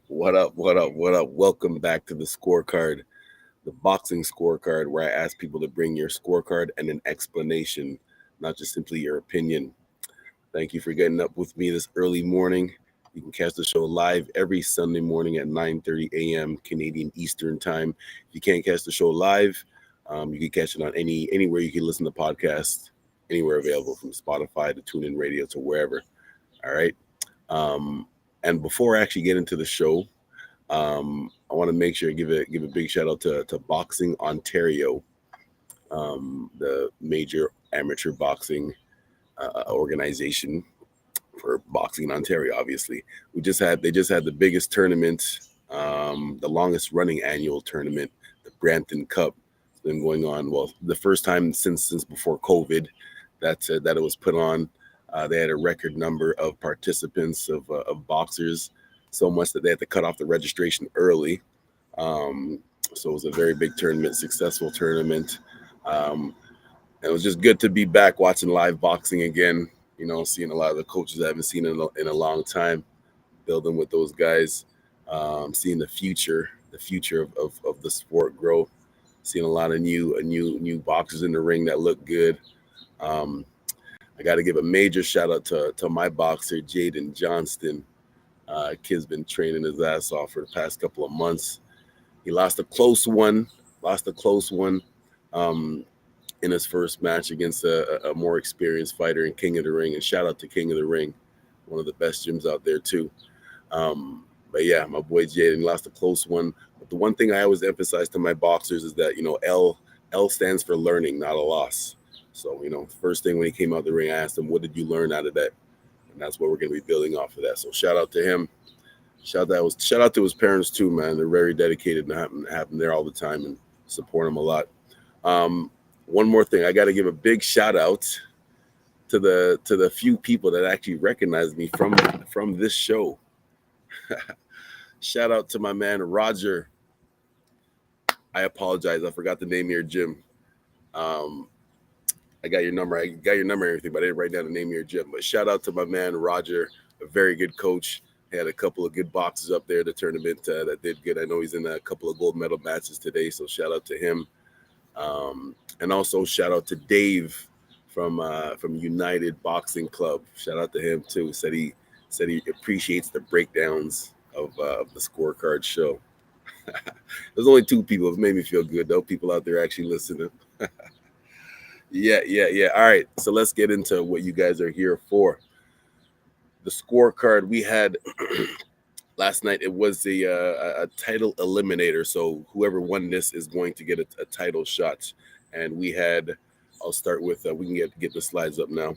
What up? What up? What up? Welcome back to the scorecard, the boxing scorecard, where I ask people to bring your scorecard and an explanation, not just simply your opinion. Thank you for getting up with me this early morning. You can catch the show live every Sunday morning at 9:30 a.m. Canadian Eastern Time. If you can't catch the show live, you can catch it on anywhere you can listen to podcasts, anywhere available, from Spotify to TuneIn Radio to wherever. All right. Um, and before I actually get into the show, I want to make sure give a big shout out to Boxing Ontario, the major amateur boxing organization for boxing in Ontario. Obviously, they just had the biggest tournament, the longest running annual tournament, the Brampton Cup. It's been going on, well, the first time since before COVID that it was put on. They had a record number of participants of boxers, so much that they had to cut off the registration early. Um, so it was a very big tournament, successful tournament. Um, and it was just good to be back watching live boxing again. Seeing a lot of the coaches I haven't seen in a long time, building with those guys, seeing the future of the sport grow, seeing a lot of new boxers in the ring that look good. Um, I got to give a major shout out to my boxer, Jaden Johnston. Kid's been training his ass off for the past couple of months. He lost a close one, um, in his first match against a more experienced fighter in King of the Ring. And shout out to King of the Ring, one of the best gyms out there too. But yeah, my boy Jaden lost a close one. But the one thing I always emphasize to my boxers is that L stands for learning, not a loss. So first thing when he came out the ring, I asked him, "What did you learn out of that?" And that's what we're going to be building off of that. So shout out to him. Shout out to his parents too, man. They're very dedicated and have him there all the time and support him a lot. Um, One more thing, I got to give a big shout out to the few people that actually recognize me from this show. Shout out to my man Roger. I apologize, I forgot the name of your gym. Um, I got your number. I got your number and everything, but I didn't write down the name of your gym. But shout out to my man Roger, a very good coach. He had a couple of good boxes up there at the tournament that did good. I know he's in a couple of gold medal matches today, so shout out to him. And also shout out to Dave from United Boxing Club. Shout out to him too. Said he appreciates the breakdowns of the scorecard show. There's only two people. It made me feel good though. People out there actually listening. Yeah. All right, so let's get into what you guys are here for. The scorecard we had last night. It was a title eliminator. So whoever won this is going to get a title shot. And we had. I'll start with. We can get the slides up now.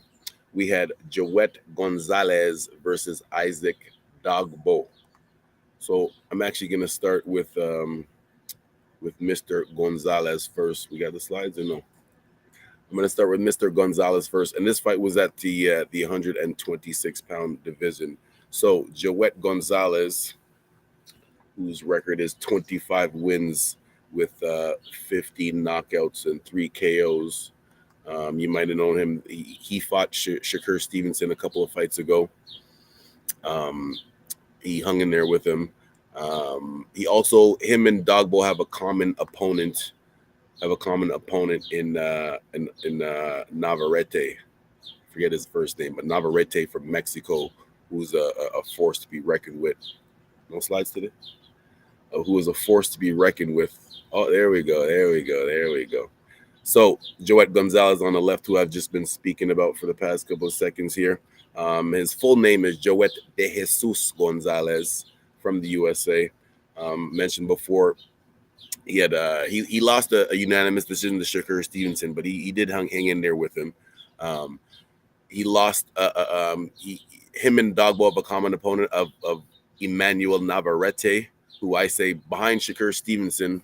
We had Joet Gonzalez versus Isaac Dogboe. So I'm actually going to start with Mr. Gonzalez first. We got the slides or no? I'm going to start with Mr. Gonzalez first. And this fight was at the 126-pound division. So Joet Gonzalez, whose record is 25 wins with 15 knockouts and 3 KOs. You might have known him. He fought Shakur Stevenson a couple of fights ago. He hung in there with him. Him and Dogboe have a common opponent. In Navarrete. Forget his first name, but Navarrete from Mexico, who's a force to be reckoned with. No slides today. Who is a force to be reckoned with. Oh, there we go. So Joet Gonzalez on the left, who I've just been speaking about for the past couple of seconds here. His full name is Joet de Jesus Gonzalez from the USA. Mentioned before, he lost a unanimous decision to Shakur Stevenson, but he did hang in there with him. He lost. Him and Dogboe have a common opponent of Emmanuel Navarrete, who I say behind Shakur Stevenson.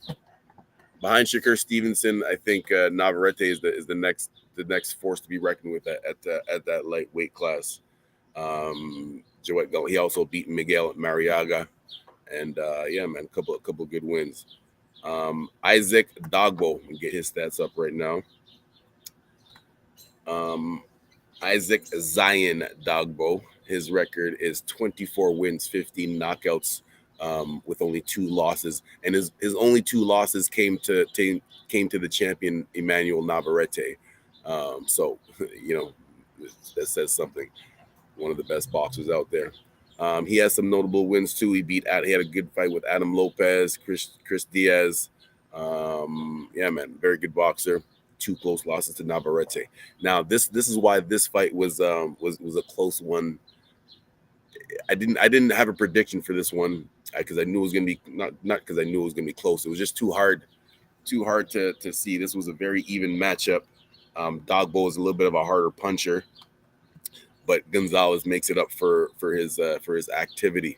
Behind Shakur Stevenson, I think Navarrete is the next force to be reckoned with at that lightweight class. He also beat Miguel Mariaga, and man, a couple good wins. Isaac Dogboe, get his stats up right now. Isaac Zion Dogboe, his record is 24 wins, 15 knockouts with only 2 losses, and his only 2 losses came to the champion Emmanuel Navarrete. So that says something. One of the best boxers out there. He has some notable wins too. He had a good fight with Adam Lopez, Chris Diaz. Yeah, man, very good boxer. 2 close losses to Navarrete. Now this is why this fight was a close one. I didn't have a prediction for this one because I knew it was gonna be not because I knew it was gonna be close. It was just too hard to see. This was a very even matchup. Dogboe is a little bit of a harder puncher, but Gonzalez makes it up for his activity,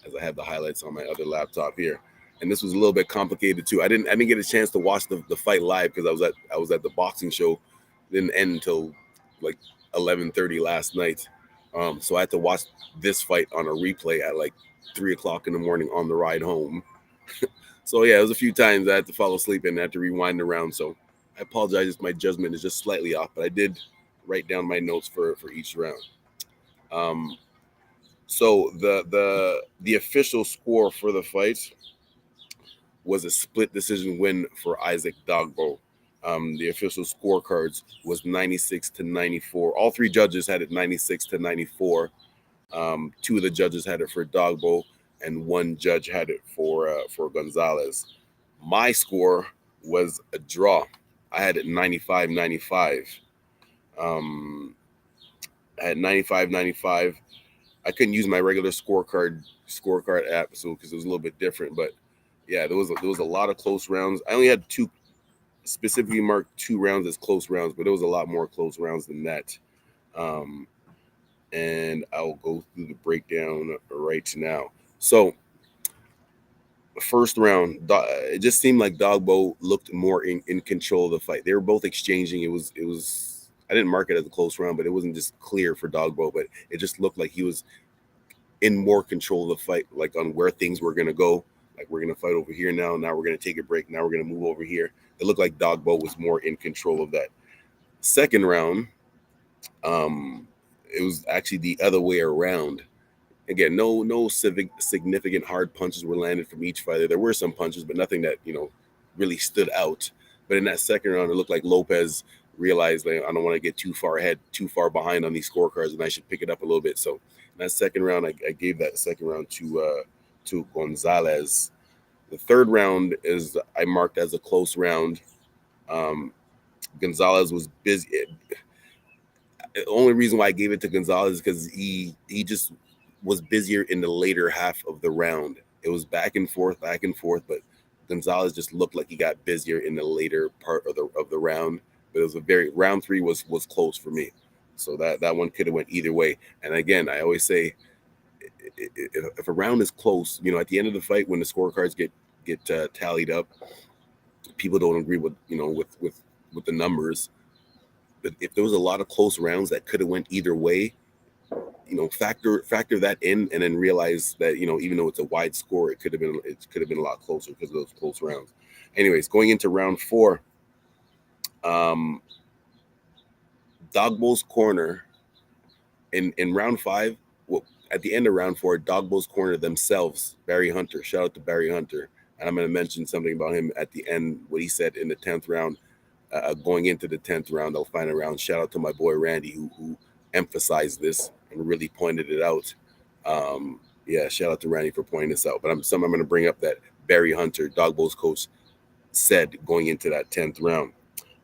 as I have the highlights on my other laptop here. And this was a little bit complicated too. I didn't get a chance to watch the fight live because I was at the boxing show. It didn't end until like 11:30 last night. So I had to watch this fight on a replay at like 3:00 in the morning on the ride home. So yeah, it was a few times I had to fall asleep and I had to rewind around. So I apologize if my judgment is just slightly off, but I did write down my notes for each round. So the official score for the fight was a split decision win for Isaac Dogboe. The official scorecards was 96-94. All 3 judges had it 96-94. 2 of the judges had it for Dogboe, and 1 judge had it for Gonzalez. My score was a draw. I had it 95-95. I had 95-95. I couldn't use my regular scorecard app, so because it was a little bit different. But yeah, there was a lot of close rounds. I only had 2 specifically marked 2 rounds as close rounds, but there was a lot more close rounds than that. And I'll go through the breakdown right now. So, first round, it just seemed like Dogboe looked more in control of the fight. They were both exchanging. It was. I didn't mark it as a close round, but it wasn't just clear for Dogboe. But it just looked like he was in more control of the fight, like on where things were gonna go. Like we're gonna fight over here now. Now we're gonna take a break. Now we're gonna move over here. It looked like Dogboe was more in control of that. Second round, it was actually the other way around. Again, no significant hard punches were landed from each fighter. There were some punches, but nothing that really stood out. But in that second round, it looked like Lopez realized like, I don't want to get too far ahead, too far behind on these scorecards, and I should pick it up a little bit. So in that second round, I gave that second round to Gonzalez. The third round is I marked as a close round. Gonzalez was busy. The only reason why I gave it to Gonzalez is because he just was busier in the later half of the round. It was back and forth, but Gonzalez just looked like he got busier in the later part of the round. But it was round 3 was close for me. So that one could have went either way. And again, I always say if a round is close, at the end of the fight when the scorecards get tallied up, people don't agree with the numbers. But if there was a lot of close rounds that could have went either way, factor that in, and then realize that even though it's a wide score, it could have been a lot closer because of those close rounds. Anyways, going into round 4, Dogboe's corner in round 5. Well, at the end of round 4, Dogboe's corner themselves, Barry Hunter. Shout out to Barry Hunter, and I'm going to mention something about him at the end. What he said in the 10th round. Going into the 10th round, they'll find a round. Shout out to my boy Randy who emphasized this and really pointed it out. Yeah, shout out to Randy for pointing this out. But I'm going to bring up that Barry Hunter, Dogboe's coach, said going into that 10th round.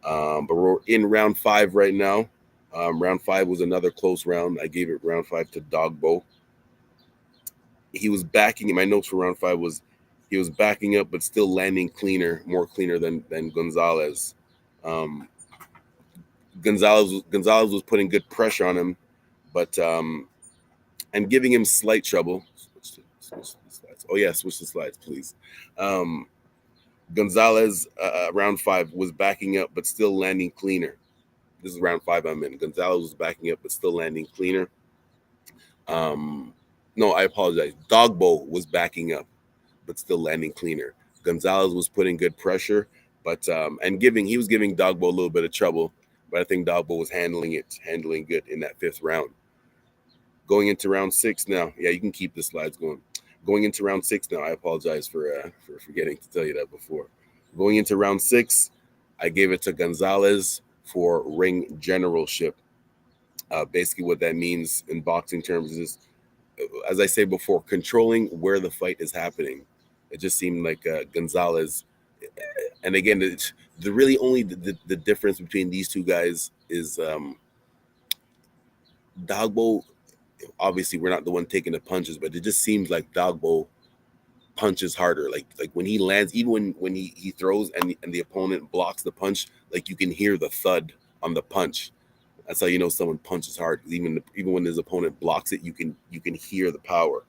But we're in round 5 right now. Round 5 was another close round. I gave it round 5 to Dogboe. He was backing. My notes for round 5 was he was backing up, but still landing more cleaner than Gonzalez. Gonzalez was putting good pressure on him, but and giving him slight trouble. Switch the slides. Oh yeah, switch the slides, please. Gonzalez round 5 was backing up, but still landing cleaner. This is round 5 I'm in. Gonzalez was backing up, but still landing cleaner. No, I apologize. Dogboe was backing up, but still landing cleaner. Gonzalez was putting good pressure. But he was giving Dogboe a little bit of trouble, but I think Dogboe was handling good in that 5th round. Going into round 6 now. Yeah, you can keep the slides going. Going into round 6 now, I apologize for forgetting to tell you that before. Going into round 6, I gave it to Gonzalez for ring generalship. Basically, what that means in boxing terms is, as I say before, controlling where the fight is happening. It just seemed like Gonzalez, and again, the really only the difference between these two guys is Dogboe. Obviously, we're not the one taking the punches, but it just seems like Dogboe punches harder. Like when he lands, even when he throws and the opponent blocks the punch, like you can hear the thud on the punch. That's how you know someone punches hard. Even when his opponent blocks it, you can hear the power.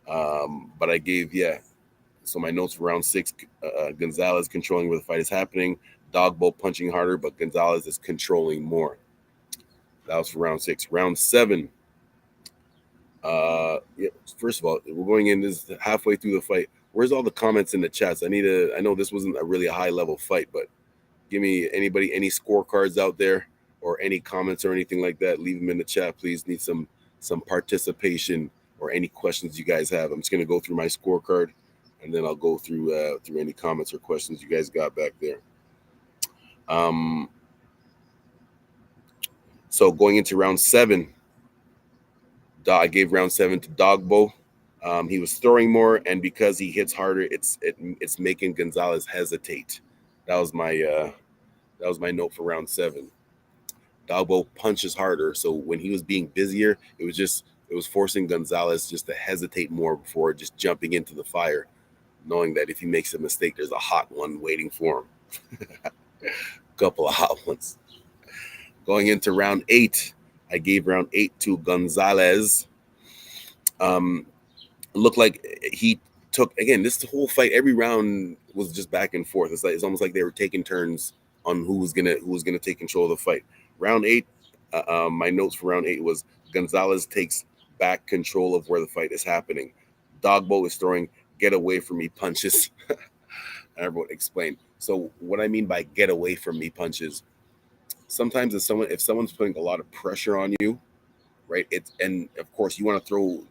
But I gave So my notes for round 6: Gonzalez controlling where the fight is happening. Dogboe punching harder, but Gonzalez is controlling more. That was for round 6. Round 7. First of all, we're going in this halfway through the fight. Where's all the comments in the chats? I know this wasn't a really high level fight, but give me any scorecards out there or any comments or anything like that. Leave them in the chat, please. Need some participation or any questions you guys have. I'm just gonna go through my scorecard, and then I'll go through any comments or questions you guys got back there. So going into round 7. I gave round 7 to Dogboe. He was throwing more, and because he hits harder, it's making Gonzalez hesitate. That was my note for round 7. Dogboe punches harder, so when he was being busier, it was forcing Gonzalez just to hesitate more before just jumping into the fire, knowing that if he makes a mistake, there's a hot one waiting for him. Couple of hot ones. Going into round 8. I gave round 8 to Gonzalez. Looked like he took, again, this whole fight, every round was just back and forth. It's almost like they were taking turns on who was gonna take control of the fight. Round 8, my notes for round 8 was Gonzalez takes back control of where the fight is happening. Dogboe is throwing get away from me punches. Everyone explain. So what I mean by get away from me punches, sometimes if someone's putting a lot of pressure on you, right? And of course you want to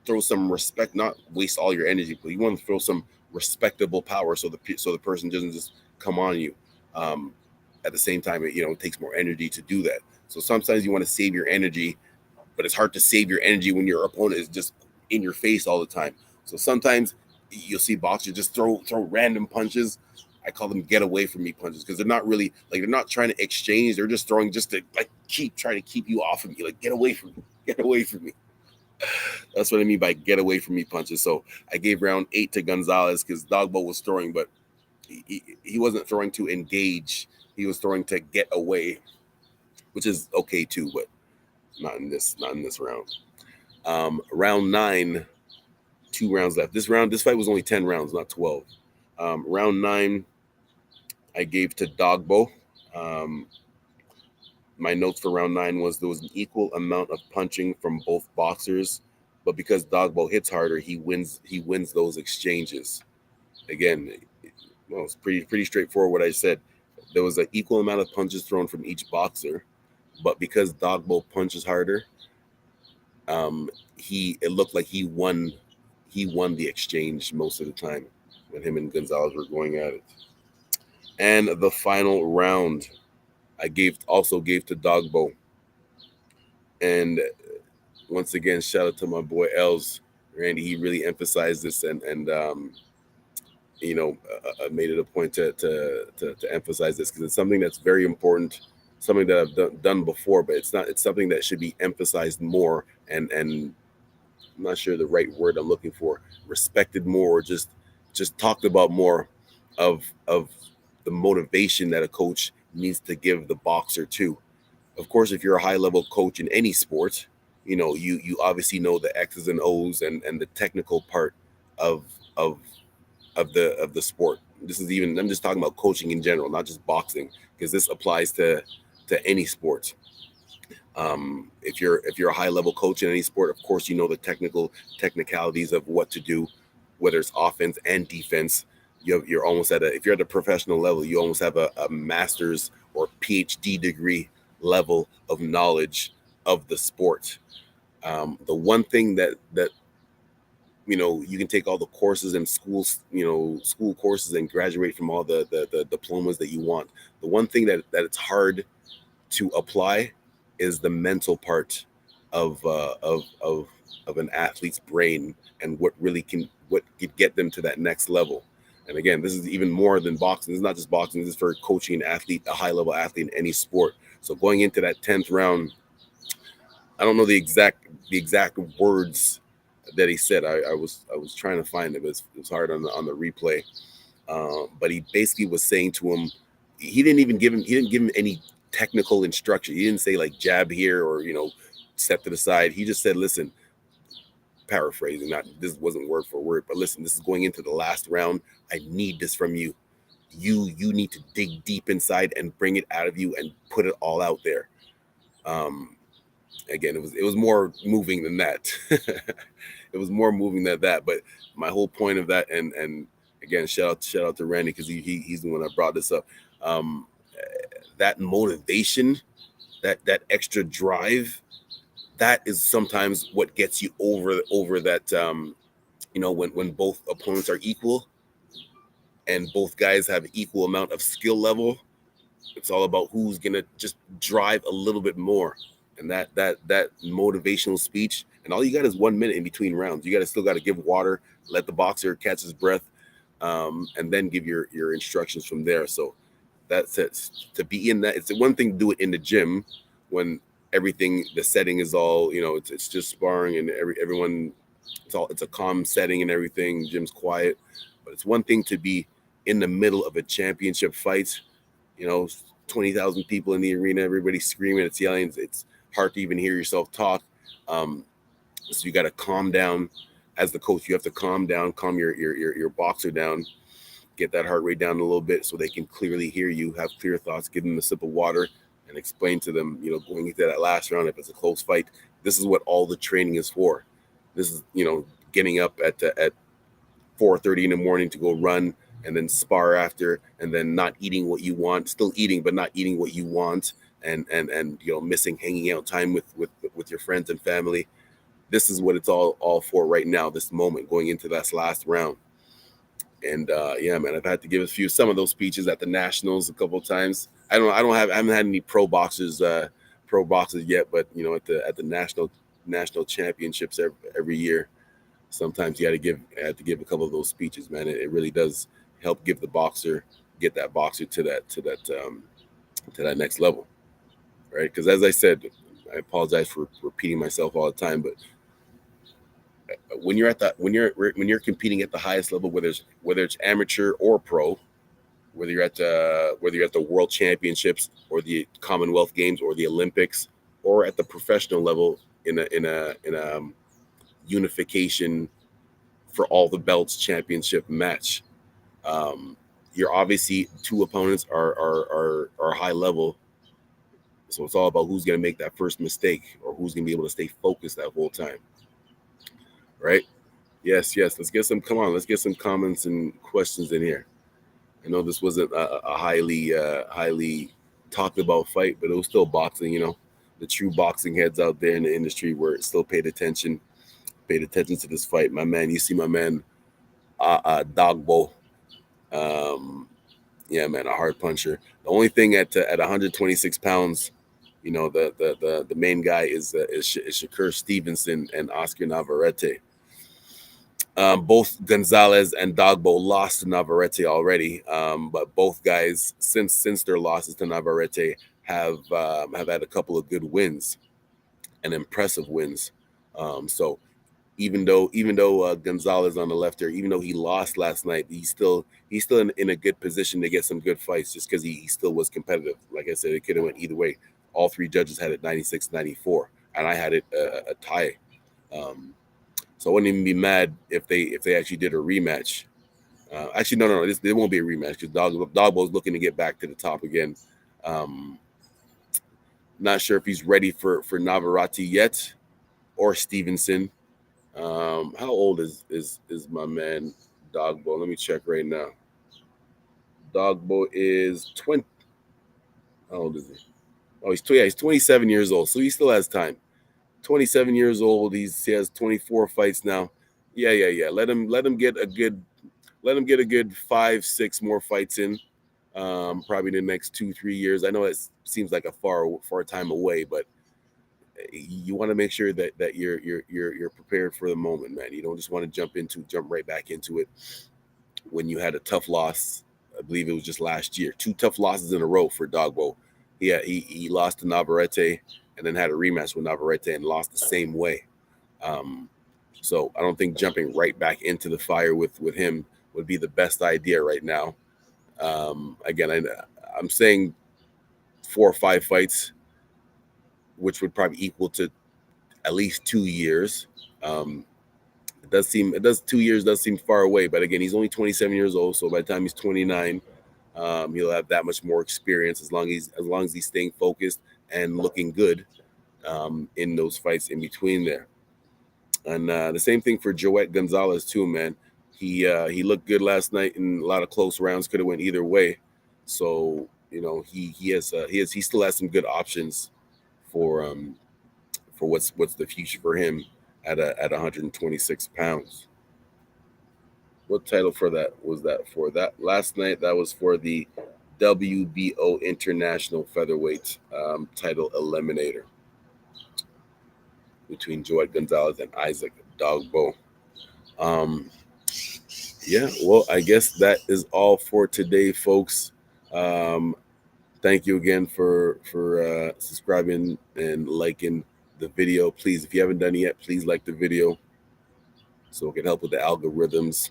throw some respect, not waste all your energy, but you want to throw some respectable power so the person doesn't just come on you. At the same time, it takes more energy to do that. So sometimes you want to save your energy, but it's hard to save your energy when your opponent is just in your face all the time. So sometimes you'll see boxers just throw random punches. I call them get away from me punches, because they're not really they're not trying to exchange. They're just throwing just to trying to keep you off of me. Like, get away from me. Get away from me. That's what I mean by get away from me punches. So I gave round 8 to Gonzalez because Dogboe was throwing, but he wasn't throwing to engage. He was throwing to get away, which is okay too, but not in this round. Round 9, 2 rounds left. This fight was only 10 rounds, not 12. Round 9, I gave to Dogboe. My notes for round 9 was there was an equal amount of punching from both boxers, but because Dogboe hits harder, he wins those exchanges. Again, it's pretty straightforward what I said. There was an equal amount of punches thrown from each boxer, but because Dogboe punches harder, it looked like he won the exchange most of the time when him and Gonzalez were going at it. And the final round, I also gave to Dogboe. And once again, shout out to my boy Els, Randy. He really emphasized this and made it a point to emphasize this, because it's something that's very important, something that I've done before, but it's something that should be emphasized more, and I'm not sure the right word I'm looking for, respected more, or just talked about more of the motivation that a coach needs to give the boxer too. Of course, if you're a high level coach in any sport, you obviously know the X's and O's and the technical part of the sport. I'm just talking about coaching in general, not just boxing, because this applies to any sport. If you're a high level coach in any sport, of course you know the technicalities of what to do, whether it's offense and defense. You're almost if you're at a professional level, you almost have a master's or PhD degree level of knowledge of the sport. The one thing that you can take all the courses and school courses and graduate from all the diplomas that you want. The one thing that it's hard to apply is the mental part of an athlete's brain, and what could get them to that next level. And again, this is even more than boxing. This is not just boxing. This is for coaching an athlete, a high level athlete in any sport. So going into that 10th round, I don't know the exact words that he said. I was trying to find it, but it was hard on the replay. But he basically was saying to him, he didn't give him any technical instruction. He didn't say like jab here or step to the side. He just said, listen, paraphrasing, not this wasn't word for word, but listen, this is going into the last round. I need this from you. You need to dig deep inside and bring it out of you and put it all out there. Again, it was more moving than that. It was more moving than that. But my whole point of that, and again, shout out to Randy, because he's the one that brought this up. That motivation, that extra drive, that is sometimes what gets you over that. When both opponents are equal and both guys have equal amount of skill level, it's all about who's gonna just drive a little bit more. And that motivational speech, and all you got is 1 minute in between rounds. You still got to give water, let the boxer catch his breath, and then give your instructions from there. So that's it. To be in that, it's one thing to do it in the gym when the setting is all, it's just sparring and everyone, it's a calm setting and everything. Gym's quiet, but it's one thing to be in the middle of a championship fight. 20,000 people in the arena, everybody screaming, it's yelling, it's hard to even hear yourself talk. So you got to calm down. As the coach, you have to calm your boxer down, get that heart rate down a little bit so they can clearly hear you, have clear thoughts, give them a sip of water, and explain to them, going into that last round, if it's a close fight, this is what all the training is for. This is, getting up at 4:30 in the morning to go run, and then spar after, and then not eating what you want, still eating, but not eating what you want, and missing hanging out time with your friends and family. This is what it's all for right now, this moment going into that last round. And yeah, man, I've had to give some of those speeches at the nationals a couple of times. I haven't had any pro boxers yet, but at the national championships every year, sometimes you have to give a couple of those speeches, man. It really does help get that boxer to that next level, right? Because as I said, I apologize for repeating myself all the time, but when you're competing at the highest level, whether it's amateur or pro, whether you're at the World Championships or the Commonwealth Games or the Olympics, or at the professional level in a unification for all the belts championship match, you're obviously two opponents are high level, so it's all about who's going to make that first mistake or who's going to be able to stay focused that whole time, right? Yes. Let's get some comments and questions in here. I know this wasn't a highly talked about fight, but it was still boxing. The true boxing heads out there in the industry were still paid attention to this fight. My man, you see my man, Dogboe. Yeah, man, a hard puncher. The only thing at 126 pounds, the main guy is Shakur Stevenson and Oscar Navarrete. Both Gonzalez and Dogboe lost to Navarrete already, but both guys since their losses to Navarrete have had a couple of good wins and impressive wins. So even though Gonzalez on the left there, even though he lost last night, he's still in a good position to get some good fights, just because he still was competitive. Like I said, it could have went either way. All three judges had it 96-94, and I had it a tie. So I wouldn't even be mad if they actually did a rematch. Actually, no, there won't be a rematch because Dogboe's looking to get back to the top again. Not sure if he's ready for Navarrete yet or Stevenson. How old is my man Dogboe? Let me check right now. Dogboe is 20. How old is he? Oh, he's 27 years old, so he still has time. 27 years old. He has 24 fights now. Yeah. Let him get a good 5-6 more fights in. Probably in the next 2-3 years. I know it seems like a far time away, but you want to make sure that you're prepared for the moment, man. You don't just want to jump right back into it when you had a tough loss. I believe it was just last year. 2 tough losses in a row for Dogboe. He lost to Navarrete and then had a rematch with Navarrete and lost the same way. So I don't think jumping right back into the fire with him would be the best idea right now. Again, I'm saying 4 or 5 fights, which would probably equal to at least 2 years. It does 2 years does seem far away, but again, he's only 27 years old, so by the time he's 29, he'll have that much more experience as long as he's staying focused and looking good in those fights in between there. And the same thing for Joet Gonzalez too, man. He looked good last night in a lot of close rounds. Could have went either way. So he still has some good options for what's the future for him at 126 pounds. What title for that was that for? That last night, that was for the WBO International Featherweight title eliminator between Joet Gonzalez and Isaac Dogboe. Yeah, well, I guess that is all for today, folks. Thank you again for subscribing and liking the video. Please, if you haven't done it yet, please like the video so it can help with the algorithms,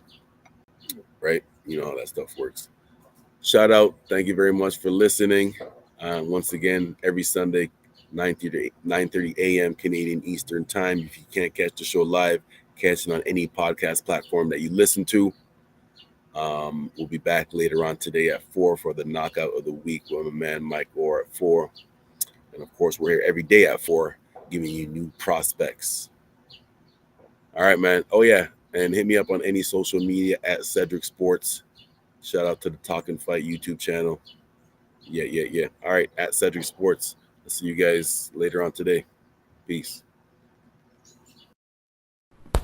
right? You know how that stuff works. Shout out. Thank you very much for listening. Once again, every Sunday, 9:30 a.m. Canadian Eastern Time. If you can't catch the show live, catch it on any podcast platform that you listen to. We'll be back later on today at 4 for the knockout of the week with my man Mike Orr at 4. And of course, we're here every day at 4, giving you new prospects. All right, man. Oh, yeah. And hit me up on any social media at Cedric Sports. Shout out to the Talkin Fight YouTube channel. Yeah. All right, at Cedric Sports. I'll see you guys later on today. Peace.